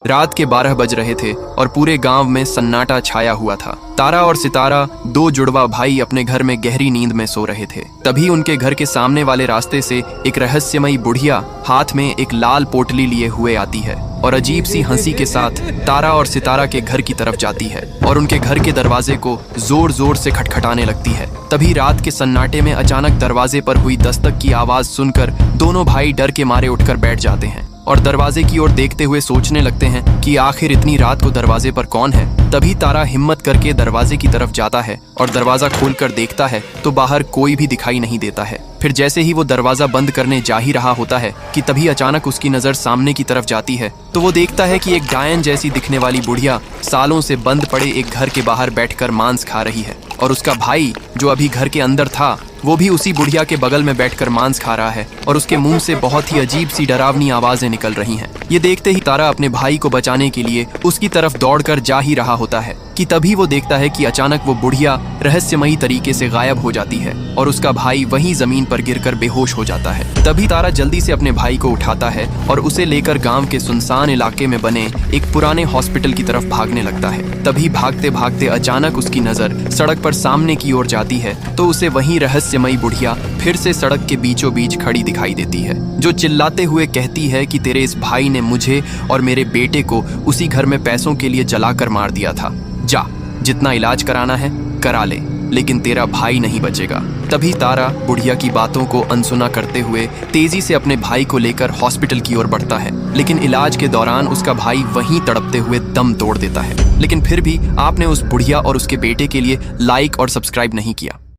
रात के 12 बज रहे थे और पूरे गांव में सन्नाटा छाया हुआ था। तारा और सितारा, दो जुड़वा भाई, अपने घर में गहरी नींद में सो रहे थे। तभी उनके घर के सामने वाले रास्ते से एक रहस्यमयी बुढ़िया हाथ में एक लाल पोटली लिए हुए आती है और अजीब सी हंसी के साथ तारा और सितारा के घर की तरफ जाती है और उनके घर के दरवाजे को जोर जोर से खटखटाने लगती है। तभी रात के सन्नाटे में अचानक दरवाजे पर हुई दस्तक की आवाज सुनकर दोनों भाई डर के मारे उठकर बैठ जाते हैं और दरवाजे की ओर देखते हुए सोचने लगते हैं कि आखिर इतनी रात को दरवाजे पर कौन है। तभी तारा हिम्मत करके दरवाजे की तरफ जाता है और दरवाजा खोलकर देखता है तो बाहर कोई भी दिखाई नहीं देता है। फिर जैसे ही वो दरवाजा बंद करने जा ही रहा होता है कि तभी अचानक उसकी नजर सामने की तरफ जाती है तो वो देखता है कि एक डायन जैसी दिखने वाली बुढ़िया सालों से बंद पड़े एक घर के बाहर बैठकर मांस खा रही है और उसका भाई जो अभी घर के अंदर था वो भी उसी बुढ़िया के बगल में बैठकर मांस खा रहा है और उसके मुंह से बहुत ही अजीब सी डरावनी आवाजें निकल रही हैं। ये देखते ही तारा अपने भाई को बचाने के लिए उसकी तरफ दौड़कर जा ही रहा होता है कि तभी वो देखता है कि अचानक वो बुढ़िया रहस्यमयी तरीके से गायब हो जाती है और उसका भाई वहीं जमीन पर गिरकर बेहोश हो जाता है। तभी तारा जल्दी से अपने भाई को उठाता है और उसे लेकर गांव के सुनसान इलाके में बने एक पुराने हॉस्पिटल की तरफ भागने लगता है। तभी भागते भागते अचानक उसकी नजर सड़क पर सामने की ओर जाती है तो उसे वहीं रहस्यमयी बुढ़िया फिर से सड़क के बीचों बीच खड़ी दिखाई देती है, जो चिल्लाते हुए कहती है कि तेरे इस भाई ने मुझे और मेरे बेटे को उसी घर में पैसों के लिए जलाकर मार दिया था। जा, जितना इलाज कराना है करा ले, लेकिन तेरा भाई नहीं बचेगा। तभी तारा बुढ़िया की बातों को अनसुना करते हुए तेजी से अपने भाई को लेकर हॉस्पिटल की ओर बढ़ता है, लेकिन इलाज के दौरान उसका भाई वहीं तड़पते हुए दम तोड़ देता है। लेकिन फिर भी आपने उस बुढ़िया और उसके बेटे के लिए लाइक और सब्सक्राइब नहीं किया।